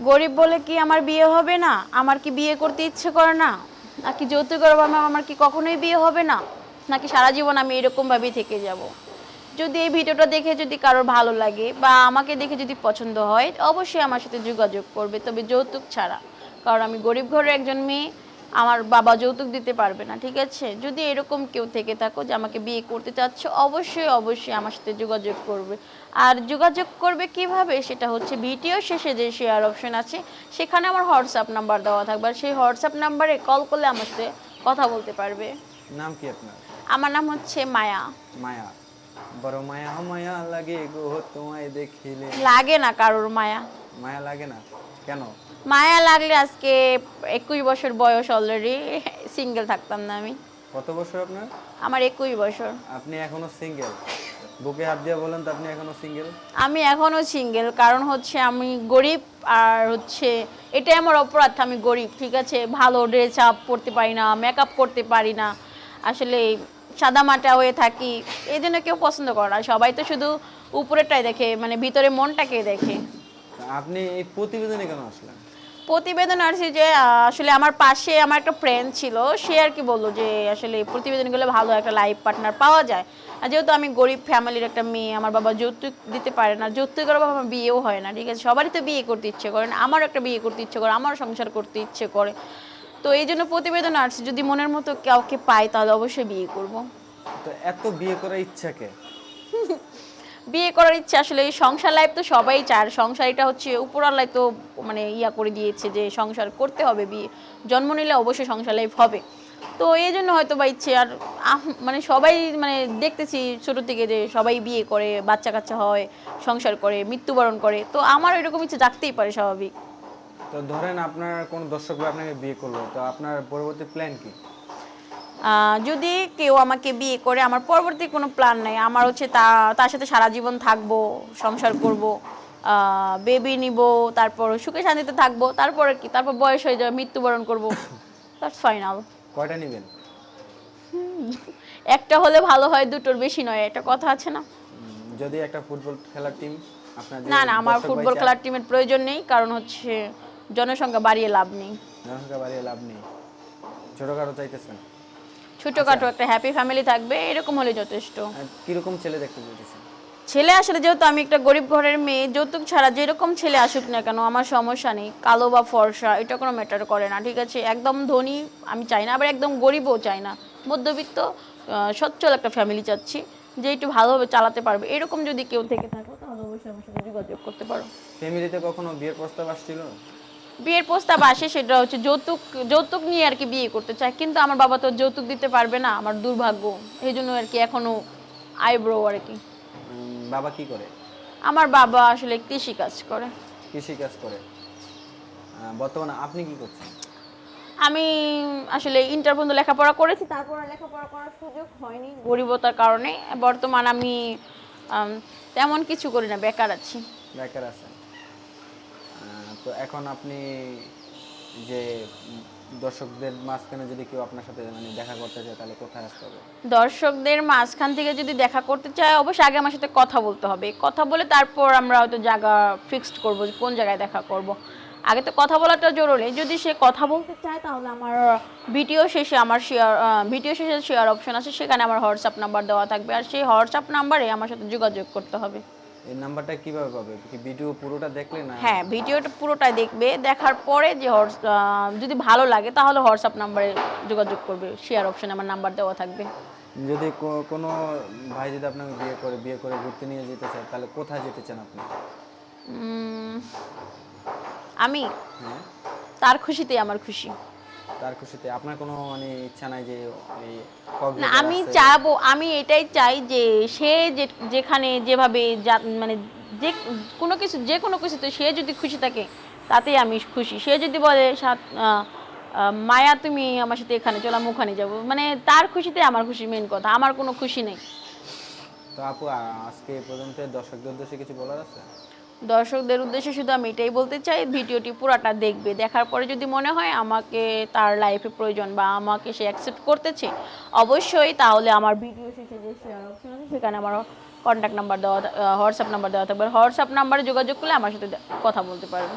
গরিব বলে কি আমার বিয়ে হবে না? আমার কি বিয়ে করতে ইচ্ছে করে না? নাকি যৌতুকের অভাবে আমার কি কখনোই বিয়ে হবে না? নাকি সারা জীবন আমি এরকম ভাবেই থেকে যাব? যদি এই ভিডিওটা দেখে যদি কারোর ভালো লাগে বা আমাকে দেখে যদি পছন্দ হয়, অবশ্যই আমার সাথে যোগাযোগ করবে, তবে যৌতুক ছাড়া। কারণ আমি গরিব ঘরের একজন মেয়ে, আমার বাবা যৌতুক দিতে পারবে না, ঠিক আছে? যদি এরকম কেউ থেকে থাকো যে আমাকে বিয়ে করতে চাচ্ছ, অবশ্যই অবশ্যই আমার সাথে যোগাযোগ করবে। আর যোগাযোগ করবে কিভাবে, সেটা হচ্ছে ভিডিও শেষে যে শেয়ার অপশন আছে সেখানে আমার হোয়াটসঅ্যাপ নাম্বার দেওয়া থাকবে, আর সেই হোয়াটসঅ্যাপ নাম্বারে কল করলে আমার সাথে কথা বলতে পারবে। নাম কি আপনার? আমার নাম হচ্ছে মায়া। মায়া। বড় মায়া মায়া লাগে গো তোমায় দেখিলে। লাগে না কারোর মায়া। মায়া লাগে না কেন? মায়া লাগলে আজকে 21 বছর বয়স, অলরেডি সিঙ্গেল থাকতাম না আমি। কত বছর আপনার? আমার 21 বছর। আপনি এখনো সিঙ্গেল? বুকে হাত দিয়ে বলেন তো আপনি এখনো সিঙ্গেল? আমি এখনো সিঙ্গেল, কারণ হচ্ছে আমি গরিব। আর হচ্ছে এটাই আমার অপরাধ, আমি গরিব, ঠিক আছে? ভালো ড্রেস আপ পরতে পারি না, মেকআপ করতে পারি না, আসলে সাদা মাটা হয়ে থাকি। এই জন্য কেউ পছন্দ করে না, সবাই তো শুধু উপরেরটাই দেখে, মানে ভিতরে মনটাকে দেখে। তা আপনি এই প্রতিবেদনে কেন আসলেন? প্রতিবেদন আসছে যে আসলে আমার পাশে আমার একটা ফ্রেন্ড ছিল, সে আর কি বললো যে আসলে প্রতিবেদনগুলো ভালো একটা লাইফ পার্টনার পাওয়া যায়। আর যেহেতু আমি গরিব ফ্যামিলির একটা মেয়ে, আমার বাবা যৌতুক দিতে পারে না, যৌতুকের অভাবে আমার বিয়েও হয় না, ঠিক আছে? সবারই তো বিয়ে করতে ইচ্ছে করে না, আমারও একটা বিয়ে করতে ইচ্ছে করে, আমারও সংসার করতে ইচ্ছে করে। তো এই জন্য প্রতিবেদন আসছে, যদি মনের মতো কাউকে পাই তাহলে অবশ্যই বিয়ে করব। তো এত বিয়ে করার ইচ্ছাকে? বিয়ে করার ইচ্ছে আসলে এই সংসার লাইফ তো সবাই চায়, আর সংসার এটা হচ্ছে উপরওয়ালাই তো মানে ইয়া করে দিয়েছে যে সংসার করতে হবে, বিয়ে জন্ম নিলে অবশ্যই সংসার লাইফ হবে। তো এই জন্য হয়তো বা ইচ্ছে। আর মানে সবাই মানে দেখতেছি ছোট থেকে যে সবাই বিয়ে করে, বাচ্চা কাচ্চা হয়, সংসার করে, মৃত্যুবরণ করে, তো আমার এরকম ইচ্ছে জাগতেই পারে, স্বাভাবিক। তো ধরেন আপনার কোন দর্শক ভাই আপনাকে বিয়ে করলো, তো আপনার পরবর্তী প্ল্যান কি? যদি কেউ আমাকে বিয়ে করে, আমার পরবর্তী কোনো প্ল্যান নাই। আমার হচ্ছে তার সাথে সারা জীবন থাকবো, সংসার করব, বেবি নিব, তারপর সুখে শান্তিতে থাকবো, তারপরে কি, তারপর বয়স হয়ে যাবে, মৃত্যুবরণ করব, দ্যাটস ফাইনাল। কয়টা নেবেন? একটা হলে ভালো হয়, দুটোর বেশি নয়, একটা কথা আছে না? যদি একটা ফুটবল খেলার টিম আপনার যে না না, আমার দর্শক ভাই ফুটবল চায়, খেলার টিমের প্রয়োজন নেই, কারণ হচ্ছে জনসংখ্যা বাড়িয়ে লাভ নেই। জনসংখ্যা বাড়িয়ে লাভ নেই, ছোটখাটো চাইতেছেন? ছোটখাটো একটা হ্যাপি ফ্যামিলি থাকবে, এরকম হলে যথেষ্ট। আর কিরকম ছেলে দেখতে চাইতেছেন? ছেলে আসলে যেহেতু আমি একটা গরিব ঘরের মেয়ে, যৌতুক ছাড়া যেরকম ছেলে আসুক না কেন আমার সমস্যা নেই, কালো বা ফর্সা এটা কোনো ম্যাটার করে না, ঠিক আছে? একদম ধনী আমি চাই না, আবার একদম গরিবও চাই না, মধ্যবিত্ত সচ্ছল একটা ফ্যামিলি চাচ্ছি, যে একটু ভালোভাবে চালাতে পারবে। এরকম যদি কেউ থেকে থাকো তাহলে অবশ্যই আমার সাথে যোগাযোগ করতে পারো। ফ্যামিলিতে কখনো বিয়ের প্রস্তাব আসছিল? বিয়ের প্রস্তাব আসে, সেটা হচ্ছে যৌতুক, যৌতুক নিয়ে আর কি বিয়ে করতে চায়, কিন্তু আমার বাবা তো যৌতুক দিতে পারবে না, আমার দুর্ভাগ্য। এই জন্য আর কি এখনো আইব্রো আর কি। বাবা কি করে? আমার বাবা আসলে কৃষি কাজ করে। কৃষি কাজ করে। বর্তমানে আপনি কি করছেন? আমি আসলে ইন্টার পর্যন্ত লেখাপড়া করেছি, তারপর আর লেখাপড়া করার সুযোগ হয়নি গরিবতার কারণে। বর্তমান আমি তেমন কিছু করি না, বেকার আছি। বেকার আছেন। তো এখন আপনি যে দর্শকদের মাঝখানে যদি কেউ আপনার সাথে মানে দেখা করতে চায় তাহলে কোথায় আসতে হবে? দর্শকদের মাঝখান থেকে যদি দেখা করতে চায়, অবশ্যই আগে আমার সাথে কথা বলতে হবে, কথা বলে তারপর আমরা হয়তো জায়গা ফিক্সড করব যে কোন জায়গায় দেখা করব। আগে তো কথা বলাটা জরুরি। যদি সে কথা বলতে চায় তাহলে আমার ভিডিও শেষে শেয়ার অপশন আছে, সেখানে আমার হোয়াটসঅ্যাপ নাম্বার দেওয়া থাকবে, আর সেই হোয়াটসঅ্যাপ নাম্বারে আমার সাথে যোগাযোগ করতে হবে। এই নাম্বারটা কিভাবে পাবে? কি ভিডিও পুরোটা দেখলে না? হ্যাঁ, ভিডিওটা পুরোটাই দেখবে, দেখার পরে যে যদি ভালো লাগে তাহলে হোয়াটসঅ্যাপ নাম্বারে যোগাযোগ করবে, শেয়ার অপশনে আমার নাম্বার দেওয়া থাকবে। যদি কোনো ভাই যদি আপনাকে বিয়ে করে ঘুরতে নিয়ে যেতে চায় তাহলে কোথায় যেতে চান আপনি? উম, আমি হ্যাঁ, তার খুশিতেই আমার খুশি। তার খুশিতে। আপনার কোনো মানে ইচ্ছা নাই যে এই না, কক্সবাজার আমি আছে? চাবো, আমি এটাই চাই যে সে যেখানে যেভাবে মানে যে যে কোনো কিছুতে সে যদি খুশি থাকে তাতেই আমি খুশি। সে যদি বলে মায়া তুমি আমার সাথে এখানে চলো, আমি ওখানে যাবো, মানে তার খুশিতে আমার খুশি, মেন কথা, আমার কোনো খুশি নেই। তো আপু আজকে এই পর্যন্ত দর্শকদের উদ্দেশ্যে কিছু বলার আছে? দর্শকদের উদ্দেশ্যে শুধু আমি এটাই বলতে চাই, ভিডিওটি পুরাটা দেখবে, দেখার পরে যদি মনে হয় আমাকে তার লাইফে প্রয়োজন বা আমাকে সে অ্যাকসেপ্ট করতেছে, অবশ্যই তাহলে আমার ভিডিও শেষে যে শেয়ার অপশন আছে সেখানে আমার কন্ট্যাক্ট নাম্বার দেওয়া, হোয়াটসঅ্যাপ নাম্বার দেওয়া থাকবে, হোয়াটসঅ্যাপ নাম্বারে যোগাযোগ করলে আমার সাথে কথা বলতে পারবে।